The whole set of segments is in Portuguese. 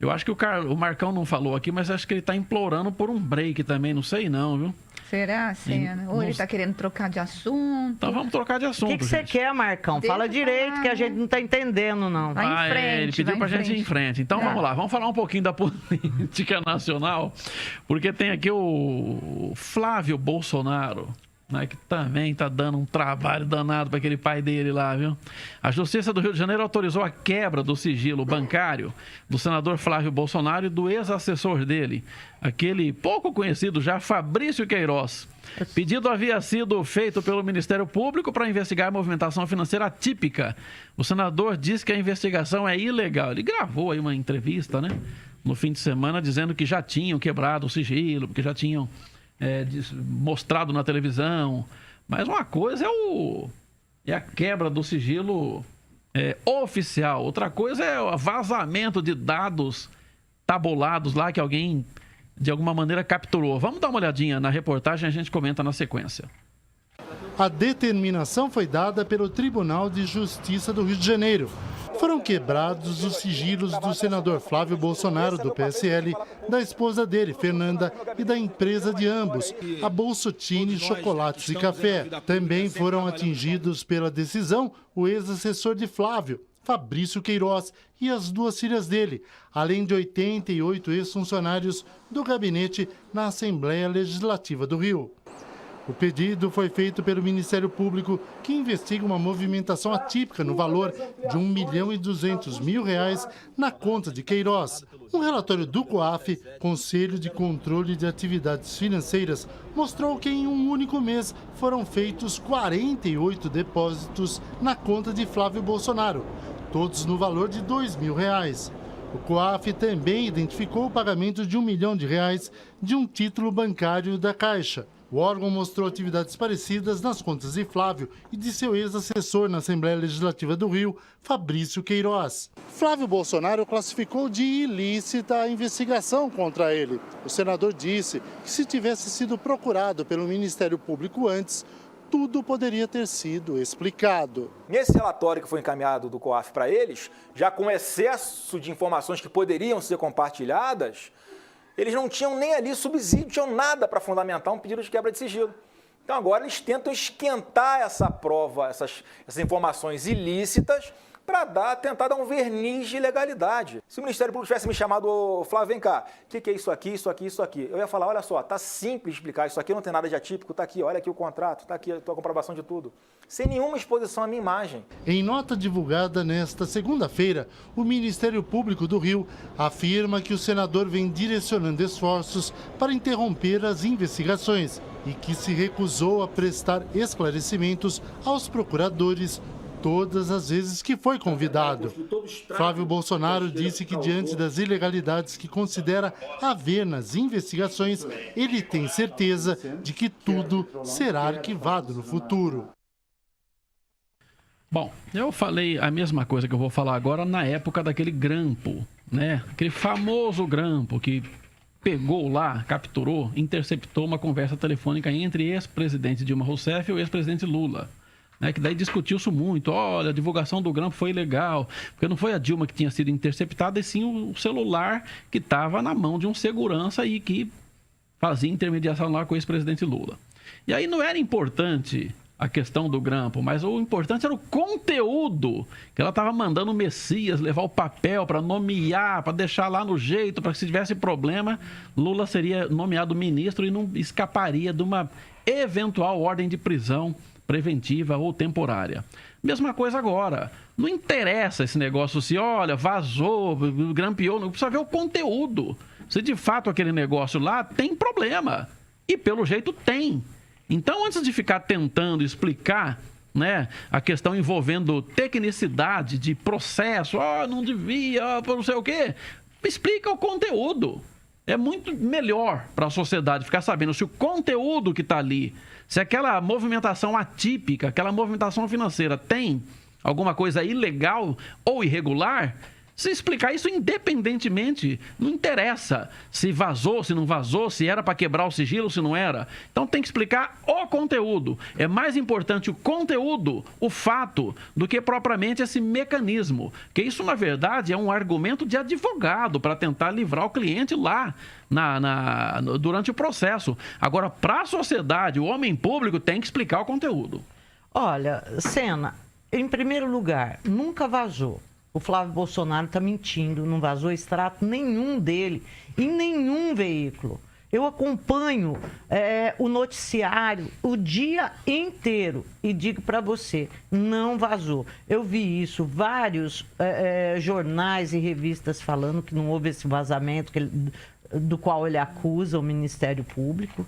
Eu acho que o Marcão não falou aqui, mas acho que ele está implorando por um break também, não sei não, viu? Será, Senna? Ou ele está querendo trocar de assunto? Então vamos trocar de assunto. O que você quer, Marcão? Fala direito que a gente não está entendendo, não. Vai em frente, ele pediu para a gente ir em frente. Então vamos lá, vamos falar um pouquinho da política nacional, porque tem aqui o Flávio Bolsonaro, né, que também está dando um trabalho danado para aquele pai dele lá, viu? A Justiça do Rio de Janeiro autorizou a quebra do sigilo bancário do senador Flávio Bolsonaro e do ex-assessor dele, aquele pouco conhecido já, Fabrício Queiroz. Pedido havia sido feito pelo Ministério Público para investigar a movimentação financeira atípica. O senador disse que a investigação é ilegal. Ele gravou aí uma entrevista, né, no fim de semana, dizendo que já tinham quebrado o sigilo, porque já tinham mostrado na televisão. Mas uma coisa é a quebra do sigilo oficial. Outra coisa é o vazamento de dados tabulados lá que alguém, de alguma maneira, capturou. Vamos dar uma olhadinha na reportagem e a gente comenta na sequência. A determinação foi dada pelo Tribunal de Justiça do Rio de Janeiro. Foram quebrados os sigilos do senador Flávio Bolsonaro, do PSL, da esposa dele, Fernanda, e da empresa de ambos, a Bolsotini Chocolates e Café. Também foram atingidos pela decisão o ex-assessor de Flávio, Fabrício Queiroz, e as duas filhas dele, além de 88 ex-funcionários do gabinete na Assembleia Legislativa do Rio. O pedido foi feito pelo Ministério Público, que investiga uma movimentação atípica no valor de R$1.200.000 na conta de Queiroz. Um relatório do COAF, Conselho de Controle de Atividades Financeiras, mostrou que em um único mês foram feitos 48 depósitos na conta de Flávio Bolsonaro, todos no valor de R$2.000. O COAF também identificou o pagamento de R$1 milhão de um título bancário da Caixa. O órgão mostrou atividades parecidas nas contas de Flávio e de seu ex-assessor na Assembleia Legislativa do Rio, Fabrício Queiroz. Flávio Bolsonaro classificou de ilícita a investigação contra ele. O senador disse que se tivesse sido procurado pelo Ministério Público antes, tudo poderia ter sido explicado. Nesse relatório que foi encaminhado do COAF para eles, já com excesso de informações que poderiam ser compartilhadas, eles não tinham nem ali subsídio, tinham nada para fundamentar um pedido de quebra de sigilo. Então agora eles tentam esquentar essa prova, essas informações ilícitas, para tentar dar um verniz de legalidade. Se o Ministério Público tivesse me chamado, Flávio, vem cá, o que é isso aqui, isso aqui, isso aqui? Eu ia falar, olha só, tá simples explicar, isso aqui não tem nada de atípico, tá aqui, olha aqui o contrato, tá aqui a tua comprovação de tudo. Sem nenhuma exposição à minha imagem. Em nota divulgada nesta segunda-feira, o Ministério Público do Rio afirma que o senador vem direcionando esforços para interromper as investigações e que se recusou a prestar esclarecimentos aos procuradores todas as vezes que foi convidado. Flávio Bolsonaro disse que, diante das ilegalidades que considera haver nas investigações, ele tem certeza de que tudo será arquivado no futuro. Bom, eu falei a mesma coisa que eu vou falar agora na época daquele grampo, né? Aquele famoso grampo que pegou lá, capturou, interceptou uma conversa telefônica entre ex-presidente Dilma Rousseff e o ex-presidente Lula. Que daí discutiu-se muito, olha, a divulgação do grampo foi legal, porque não foi a Dilma que tinha sido interceptada, e sim o celular que estava na mão de um segurança e que fazia intermediação lá com o ex-presidente Lula. E aí não era importante a questão do grampo, mas o importante era o conteúdo, que ela estava mandando o Messias levar o papel para nomear, para deixar lá no jeito, para que se tivesse problema, Lula seria nomeado ministro e não escaparia de uma eventual ordem de prisão preventiva ou temporária. Mesma coisa agora. Não interessa esse negócio se, olha, vazou, grampeou, não precisa ver o conteúdo. Se de fato aquele negócio lá tem problema. E pelo jeito tem. Então, antes de ficar tentando explicar, né, a questão envolvendo tecnicidade de processo, não devia, não sei o quê, explica o conteúdo. É muito melhor para a sociedade ficar sabendo se o conteúdo que está ali, se aquela movimentação atípica, aquela movimentação financeira tem alguma coisa ilegal ou irregular, Se explicar isso independentemente, não interessa se vazou, se não vazou, se era para quebrar o sigilo, se não era. Então tem que explicar o conteúdo. É mais importante o conteúdo, o fato, do que propriamente esse mecanismo. Que isso, na verdade, é um argumento de advogado para tentar livrar o cliente lá durante o processo. Agora, para a sociedade, o homem público tem que explicar o conteúdo. Olha, Sena, em primeiro lugar, nunca vazou. O Flávio Bolsonaro está mentindo, não vazou extrato nenhum dele, em nenhum veículo. Eu acompanho o noticiário o dia inteiro e digo para você, não vazou. Eu vi isso, vários jornais e revistas falando que não houve esse vazamento do qual ele acusa o Ministério Público.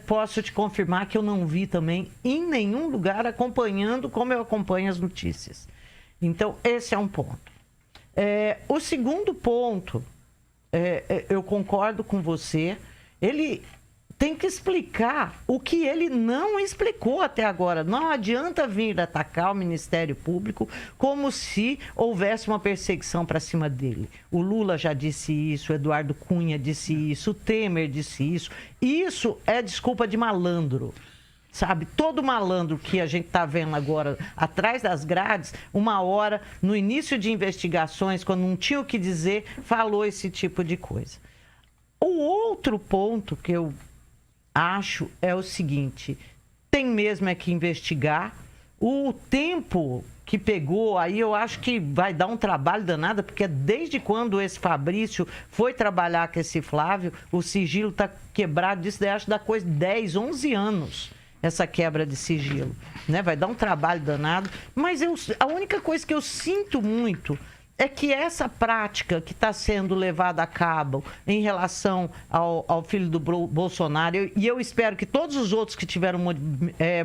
Posso te confirmar que eu não vi também em nenhum lugar acompanhando como eu acompanho as notícias. Então, esse é um ponto. O segundo ponto, eu concordo com você, ele tem que explicar o que ele não explicou até agora. Não adianta vir atacar o Ministério Público como se houvesse uma perseguição para cima dele. O Lula já disse isso, o Eduardo Cunha disse isso, o Temer disse isso. Isso é desculpa de malandro. Sabe, todo malandro que a gente está vendo agora atrás das grades, uma hora, no início de investigações, quando não tinha o que dizer, falou esse tipo de coisa. O outro ponto que eu acho é o seguinte, tem mesmo que investigar. O tempo que pegou, aí eu acho que vai dar um trabalho danado, porque desde quando esse Fabrício foi trabalhar com esse Flávio, o sigilo está quebrado disso, acho da coisa de 10, 11 anos. Essa quebra de sigilo, né? Vai dar um trabalho danado, mas a única coisa que eu sinto muito é que essa prática que está sendo levada a cabo em relação ao filho do Bolsonaro, e eu espero que todos os outros que tiveram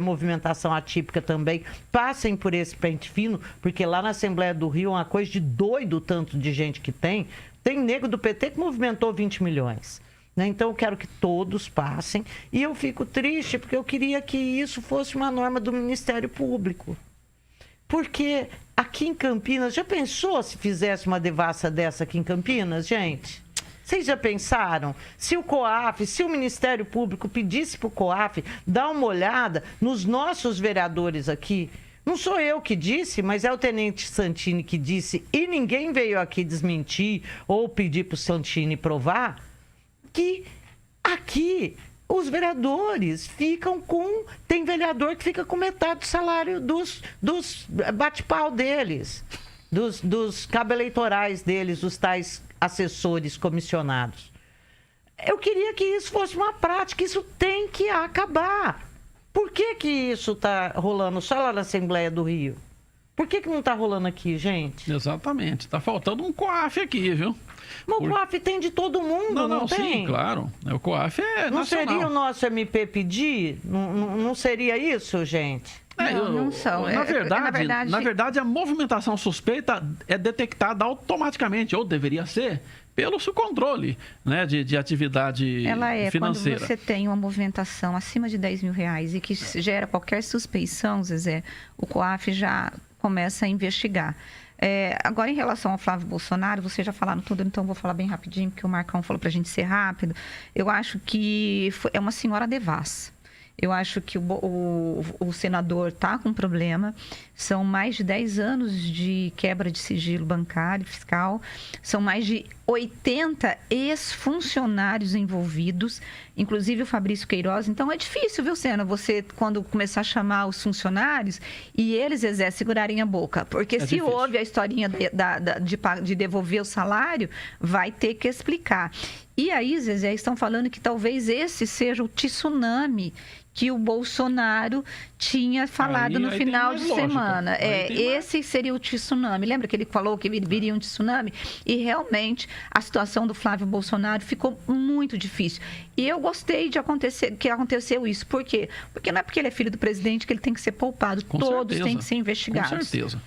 movimentação atípica também passem por esse pente fino, porque lá na Assembleia do Rio é uma coisa de doido o tanto de gente que tem nego do PT que movimentou 20 milhões. Então, eu quero que todos passem. E eu fico triste porque eu queria que isso fosse uma norma do Ministério Público. Porque aqui em Campinas, já pensou se fizesse uma devassa dessa aqui em Campinas, gente? Vocês já pensaram? Se o COAF, se o Ministério Público pedisse para o COAF dar uma olhada nos nossos vereadores aqui, não sou eu que disse, mas é o Tenente Santini que disse, e ninguém veio aqui desmentir ou pedir para o Santini provar, que aqui os vereadores ficam com... Tem vereador que fica com metade do salário dos bate-pau deles, dos cabos eleitorais deles, os tais assessores comissionados. Eu queria que isso fosse uma prática, isso tem que acabar. Por que isso está rolando só lá na Assembleia do Rio? Por que não está rolando aqui, gente? Exatamente. Está faltando um COAF aqui, viu? Mas o COAF tem de todo mundo, não tem? Sim, claro. O COAF é não nacional. Seria o nosso MP pedir? Não seria isso, gente? Não são. Na verdade, a movimentação suspeita é detectada automaticamente, ou deveria ser, pelo seu controle, né, de atividade financeira. Quando você tem uma movimentação acima de R$10 mil e que gera qualquer suspeição, Zezé, o COAF já começa a investigar. Agora, em relação ao Flávio Bolsonaro, vocês já falaram tudo, então vou falar bem rapidinho, porque o Marcão falou para a gente ser rápido. Eu acho que é uma senhora devassa. Eu acho que o senador está com problema. São mais de 10 anos de quebra de sigilo bancário e fiscal. São mais de 80 ex-funcionários envolvidos, inclusive o Fabrício Queiroz. Então, é difícil, viu, Sena, você, quando começar a chamar os funcionários e eles, Zezé, segurarem a boca. Porque se difícil. houve a historinha de devolver o salário, vai ter que explicar. E aí, Zezé, estão falando que talvez esse seja o tsunami que o Bolsonaro tinha falado no final de semana. Esse seria o tsunami. Lembra que ele falou que viria um tsunami? E realmente a situação do Flávio Bolsonaro ficou muito difícil. E eu gostei que aconteceu isso. Por quê? Porque não é porque ele é filho do presidente que ele tem que ser poupado. Todos têm que ser investigados. Com certeza.